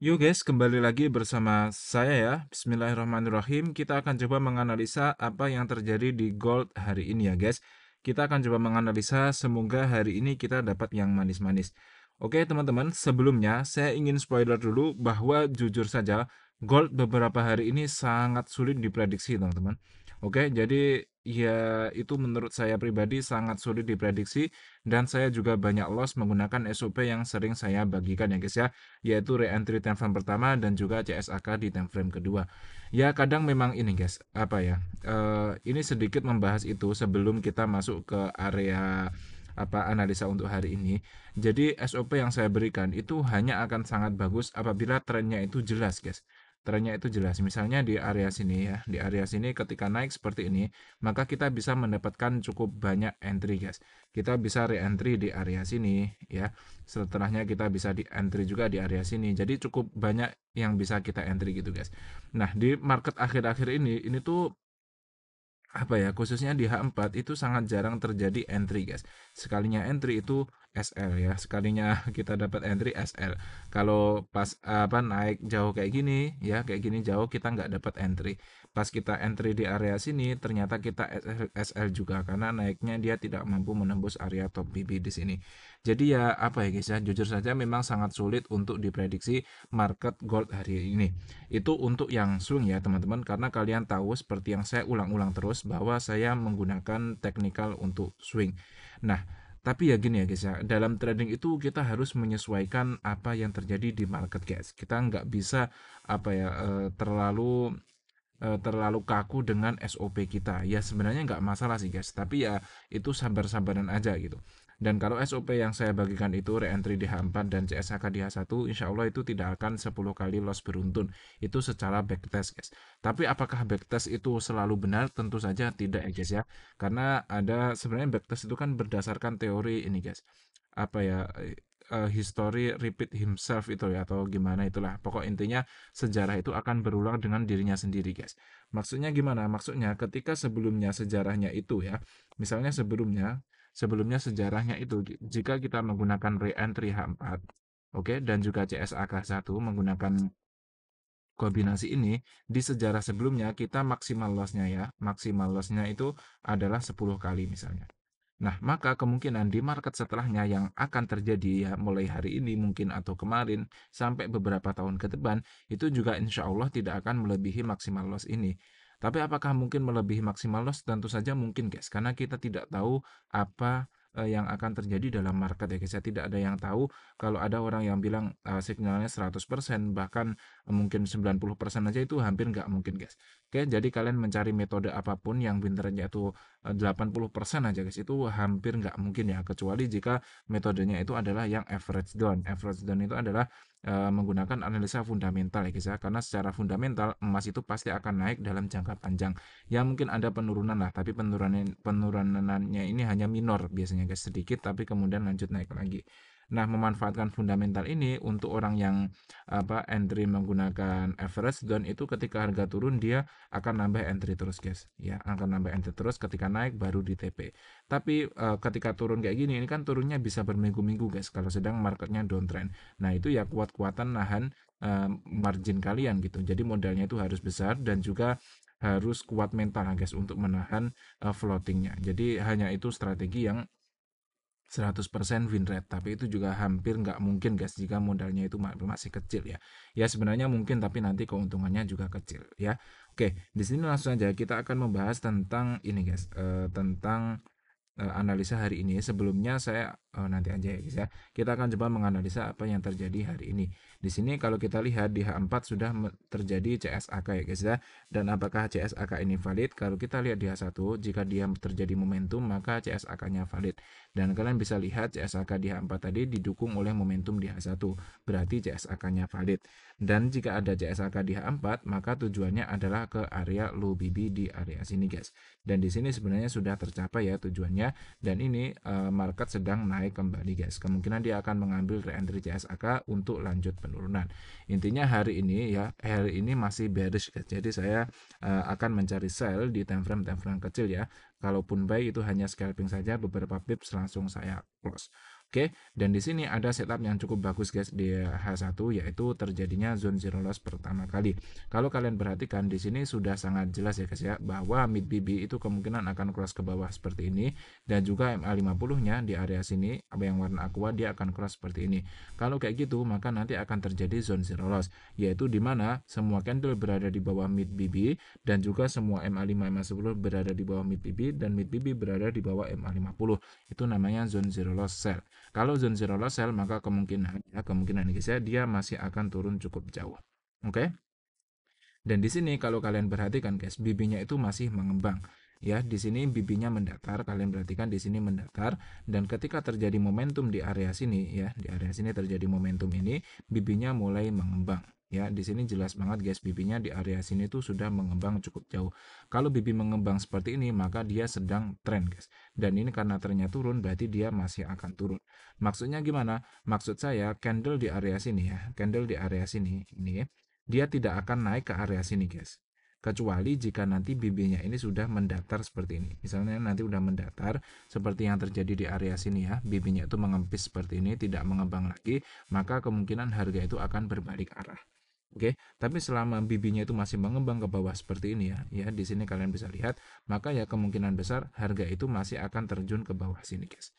Yo guys, kembali lagi bersama saya ya. Bismillahirrahmanirrahim. Kita akan coba menganalisa apa yang terjadi di gold hari ini ya guys. Kita akan coba menganalisa, semoga hari ini kita dapat yang manis-manis. Oke teman-teman, sebelumnya saya ingin spoiler dulu bahwa jujur saja gold beberapa hari ini sangat sulit diprediksi teman-teman. Oke, jadi ya itu menurut saya pribadi sangat sulit diprediksi dan saya juga banyak loss menggunakan SOP yang sering saya bagikan ya guys ya, yaitu re-entry time frame pertama dan juga CSAK di time frame kedua. Ya kadang memang ini guys, apa ya? Ini sedikit membahas itu sebelum kita masuk ke area apa analisa untuk hari ini. Jadi SOP yang saya berikan itu hanya akan sangat bagus apabila trennya itu jelas, guys. Trennya itu jelas. Misalnya di area sini ya, di area sini ketika naik seperti ini, maka kita bisa mendapatkan cukup banyak entry, guys. Kita bisa re-entry di area sini ya. Setelahnya kita bisa di entry juga di area sini. Jadi cukup banyak yang bisa kita entry gitu, guys. Nah, di market akhir-akhir ini tuh apa ya, khususnya di H4 itu sangat jarang terjadi entry, guys. Sekalinya entry itu SL ya, sekalinya kita dapat entry SL. Kalau pas apa naik jauh kayak gini ya, kayak gini jauh kita nggak dapat entry. Pas kita entry di area sini ternyata kita SL juga karena naiknya dia tidak mampu menembus area top BB di sini. Jadi ya apa ya guys ya, jujur saja memang sangat sulit untuk diprediksi market gold hari ini. Itu untuk yang swing ya teman-teman, karena kalian tahu seperti yang saya ulang-ulang terus bahwa saya menggunakan teknikal untuk swing. Nah, tapi ya gini ya guys ya, dalam trading itu kita harus menyesuaikan apa yang terjadi di market guys. Kita nggak bisa apa ya terlalu kaku dengan SOP kita. Ya sebenarnya nggak masalah sih guys, tapi ya itu sabar-sabaran aja gitu. Dan kalau SOP yang saya bagikan itu re-entry di H4 dan CSHK di H1, insya Allah itu tidak akan 10 kali loss beruntun. Itu secara backtest guys. Tapi apakah backtest itu selalu benar? Tentu saja tidak ya guys ya. Karena ada sebenarnya backtest itu kan berdasarkan teori ini guys. Apa ya, history repeat himself itu ya atau gimana itulah. Pokok intinya sejarah itu akan berulang dengan dirinya sendiri, guys. Maksudnya gimana? Maksudnya ketika sebelumnya sejarahnya itu ya, misalnya sebelumnya sejarahnya itu jika kita menggunakan re-entry H4, oke, dan juga CSAK1 menggunakan kombinasi ini di sejarah sebelumnya kita maksimal loss-nya ya, maksimal loss-nya itu adalah 10 kali misalnya. Nah, maka kemungkinan di market setelahnya yang akan terjadi ya mulai hari ini mungkin atau kemarin sampai beberapa tahun ke depan itu juga insya Allah tidak akan melebihi maksimal loss ini. Tapi apakah mungkin melebihi maksimal loss? Tentu saja mungkin guys, karena kita tidak tahu apa yang akan terjadi dalam market ya guys. Ya. Tidak ada yang tahu kalau ada orang yang bilang signalnya 100% bahkan mungkin 90% aja itu hampir nggak mungkin guys. Oke, jadi kalian mencari metode apapun yang pinternya itu 80% aja guys itu hampir nggak mungkin ya kecuali jika metodenya itu adalah yang average down. Average down itu adalah menggunakan analisa fundamental ya guys ya, karena secara fundamental emas itu pasti akan naik dalam jangka panjang. Ya mungkin ada penurunan lah, tapi penurunannya ini hanya minor biasanya guys, sedikit tapi kemudian lanjut naik lagi. Nah, memanfaatkan fundamental ini untuk orang yang apa entry menggunakan average down itu ketika harga turun dia akan nambah entry terus guys ya, akan nambah entry terus, ketika naik baru di TP. Tapi ketika turun kayak gini ini kan turunnya bisa berminggu-minggu guys kalau sedang marketnya downtrend. Nah itu ya kuat-kuatan nahan margin kalian gitu, jadi modalnya itu harus besar dan juga harus kuat mental guys untuk menahan floatingnya. Jadi hanya itu strategi yang 100% win rate, tapi itu juga hampir nggak mungkin guys jika modalnya itu masih kecil ya. Ya sebenarnya mungkin tapi nanti keuntungannya juga kecil ya. Oke, di sini langsung aja kita akan membahas tentang ini guys, tentang analisa hari ini. Sebelumnya saya nanti aja ya guys ya. Kita akan coba menganalisa apa yang terjadi hari ini. Di sini kalau kita lihat di H4 sudah terjadi CSAK ya guys ya. Dan apakah CSAK ini valid? Kalau kita lihat di H1, jika dia terjadi momentum maka CSAK-nya valid. Dan kalian bisa lihat CSAK di H4 tadi didukung oleh momentum di H1. Berarti CSAK-nya valid. Dan jika ada CSAK di H4 maka tujuannya adalah ke area low BB di area sini guys. Dan di sini sebenarnya sudah tercapai ya tujuannya, dan ini market sedang naik kembali guys. Kemungkinan dia akan mengambil re-entry CSAK untuk lanjut penurunan. Intinya hari ini ya, hari ini masih bearish guys. Jadi saya akan mencari sell di time frame kecil ya. Kalaupun buy itu hanya scalping saja beberapa pips langsung saya close. Oke, dan di sini ada setup yang cukup bagus guys di H1, yaitu terjadinya zone zero loss pertama kali. Kalau kalian perhatikan di sini sudah sangat jelas ya guys ya, bahwa mid BB itu kemungkinan akan cross ke bawah seperti ini, dan juga MA50-nya di area sini apa yang warna aqua dia akan cross seperti ini. Kalau kayak gitu maka nanti akan terjadi zone zero loss, yaitu di mana semua candle berada di bawah mid BB dan juga semua MA5 MA10 berada di bawah mid BB dan mid BB berada di bawah MA50. Itu namanya zone zero loss sell. Kalau zone zero loss sell maka kemungkinan guys ya dia masih akan turun cukup jauh. Oke. Dan di sini kalau kalian perhatikan guys, BB-nya itu masih mengembang. Ya, di sini BB-nya mendatar, kalian perhatikan di sini mendatar, dan ketika terjadi momentum di area sini ya, di area sini terjadi momentum ini, BB-nya mulai mengembang. Ya, di sini jelas banget guys, BB-nya di area sini tuh sudah mengembang cukup jauh. Kalau BB mengembang seperti ini, maka dia sedang tren guys. Dan ini karena trennya turun, berarti dia masih akan turun. Maksudnya gimana? Maksud saya candle di area sini ya, candle di area sini ini dia tidak akan naik ke area sini guys, kecuali jika nanti BB-nya ini sudah mendatar seperti ini. Misalnya nanti udah mendatar seperti yang terjadi di area sini ya, BB-nya itu mengempis seperti ini, tidak mengembang lagi, maka kemungkinan harga itu akan berbalik arah. Oke, tapi selama BB-nya itu masih mengembang ke bawah seperti ini ya di sini kalian bisa lihat, maka ya kemungkinan besar harga itu masih akan terjun ke bawah sini guys.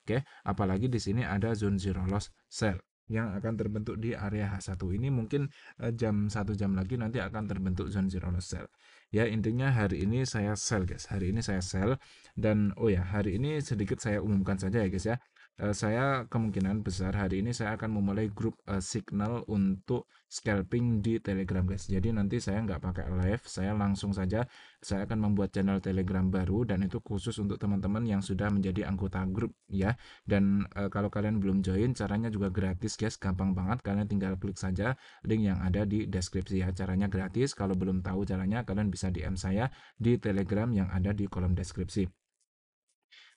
Oke, apalagi di sini ada zone zero loss sell yang akan terbentuk di area H1 ini, mungkin jam 1 jam lagi nanti akan terbentuk zone zero loss sell. Ya intinya hari ini saya sell guys, hari ini saya sell, dan oh ya hari ini sedikit saya umumkan saja ya guys ya. Saya kemungkinan besar hari ini saya akan memulai grup signal untuk scalping di Telegram guys. Jadi nanti saya nggak pakai live, saya langsung saja saya akan membuat channel Telegram baru, dan itu khusus untuk teman-teman yang sudah menjadi anggota grup ya. Dan kalau kalian belum join, caranya juga gratis guys, gampang banget, kalian tinggal klik saja link yang ada di deskripsi ya. Caranya gratis, kalau belum tahu caranya kalian bisa DM saya di Telegram yang ada di kolom deskripsi.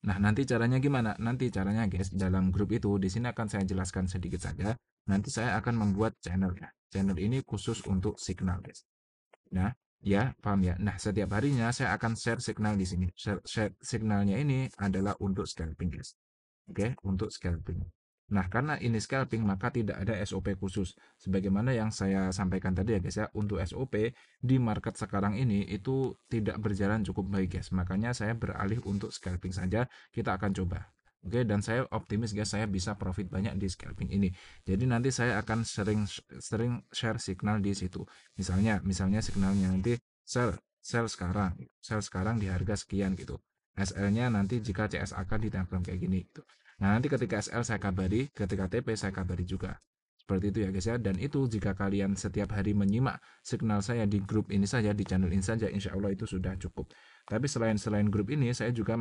Nah, nanti caranya gimana? Nanti caranya guys, dalam grup itu di sini akan saya jelaskan sedikit saja. Nanti saya akan membuat channel ya. Channel ini khusus untuk signal guys. Nah, ya, paham ya. Nah, setiap harinya saya akan share signal di sini. Share signalnya ini adalah untuk scalping guys. Oke, untuk scalping. Nah, karena ini scalping maka tidak ada SOP khusus. Sebagaimana yang saya sampaikan tadi ya guys ya, untuk SOP di market sekarang ini itu tidak berjalan cukup baik guys. Makanya saya beralih untuk scalping saja. Kita akan coba. Oke, dan saya optimis guys saya bisa profit banyak di scalping ini. Jadi nanti saya akan sering share signal di situ. Misalnya signalnya nanti sell sell sekarang di harga sekian gitu. SL-nya nanti jika CSAK di Telegram kayak gini gitu. Nah, nanti ketika SL saya kabari, ketika TP saya kabari juga. Seperti itu ya guys ya. Dan itu jika kalian setiap hari menyimak signal saya di grup ini saja, di channel ini saja, insya Allah itu sudah cukup. Tapi selain grup ini, saya juga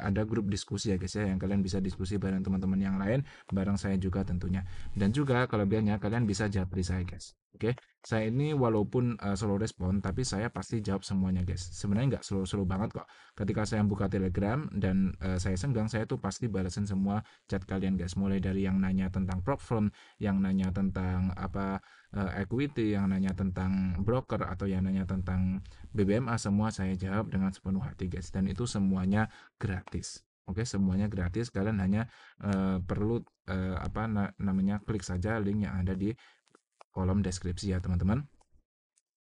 ada grup diskusi ya guys ya, yang kalian bisa diskusi bareng teman-teman yang lain, bareng saya juga tentunya. Dan juga kelebihannya kalian bisa japri saya guys. Oke, saya ini walaupun slow respon, tapi saya pasti jawab semuanya guys. Sebenarnya nggak slow banget kok. Ketika saya buka Telegram dan saya senggang, saya tuh pasti balasin semua chat kalian guys. Mulai dari yang nanya tentang prop firm, yang nanya tentang apa equity, yang nanya tentang broker, atau yang nanya tentang BBMA, semua saya jawab dengan sepenuh hati guys. Dan itu semuanya gratis. Oke, semuanya gratis. Kalian hanya perlu namanya klik saja link yang ada di kolom deskripsi ya teman-teman.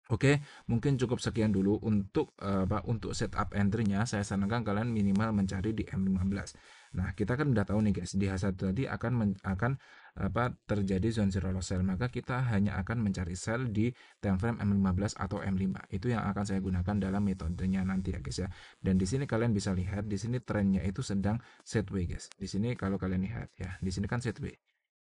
Oke, mungkin cukup sekian dulu untuk untuk setup entry-nya. Saya sarankan kalian minimal mencari di M15. Nah, kita kan udah tahu nih guys, di H1 tadi akan terjadi zone zero loss sell, maka kita hanya akan mencari sell di time frame M15 atau M5. Itu yang akan saya gunakan dalam metodenya nanti ya guys ya. Dan di sini kalian bisa lihat di sini trennya itu sedang sideways guys. Di sini kalau kalian lihat ya, di sini kan sideways.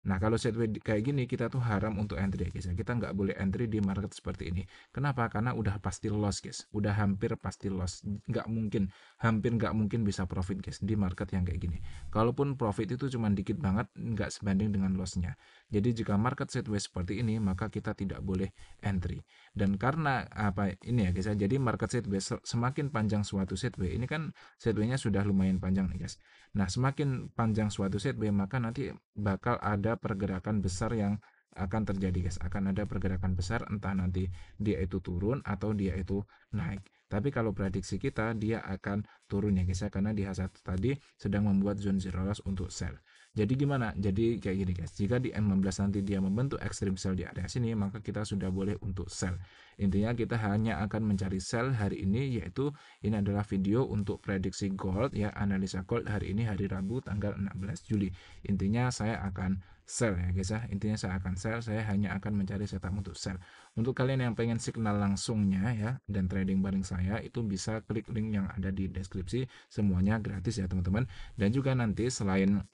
Nah, kalau sideways kayak gini, kita tuh haram untuk entry guys ya. Kita nggak boleh entry di market seperti ini. Kenapa? Karena udah pasti loss guys. Udah hampir pasti loss. Nggak mungkin, hampir nggak mungkin bisa profit guys di market yang kayak gini. Kalaupun profit itu cuma dikit banget, nggak sebanding dengan lossnya. Jadi jika market sideways seperti ini, maka kita tidak boleh entry. Dan karena apa ini ya guys ya, jadi market sideways semakin panjang suatu sideways, ini kan sideways-nya sudah lumayan panjang nih guys. Nah, semakin panjang suatu sideways, maka nanti bakal ada pergerakan besar yang akan terjadi guys. Akan ada pergerakan besar, entah nanti dia itu turun atau dia itu naik. Tapi kalau prediksi kita dia akan turun ya guys ya, karena di H1 tadi sedang membuat zone zero loss untuk sell. Jadi gimana? Jadi kayak gini guys, jika di M15 nanti dia membentuk ekstrim sell di area sini, maka kita sudah boleh untuk sell. Intinya kita hanya akan mencari sell hari ini, yaitu ini adalah video untuk prediksi gold ya, analisa gold hari ini hari Rabu tanggal 16 Juli. Intinya saya akan sell ya guys ya. Intinya saya akan sell, saya hanya akan mencari setup untuk sell. Untuk kalian yang pengen signal langsungnya ya dan trading bareng saya, itu bisa klik link yang ada di deskripsi, semuanya gratis ya teman-teman. Dan juga nanti selain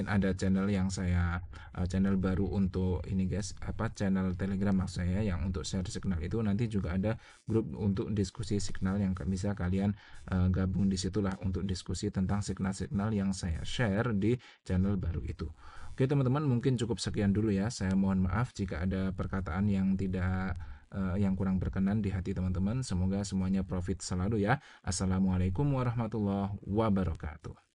ada channel yang saya channel baru untuk ini guys, channel Telegram maksud saya yang untuk share signal, itu nanti juga ada grup untuk diskusi signal yang bisa kalian gabung di situlah untuk diskusi tentang signal-signal yang saya share di channel baru itu. Oke teman-teman, mungkin cukup sekian dulu ya. Saya mohon maaf jika ada perkataan yang tidak yang kurang berkenan di hati teman-teman. Semoga semuanya profit selalu ya. Assalamualaikum warahmatullahi wabarakatuh.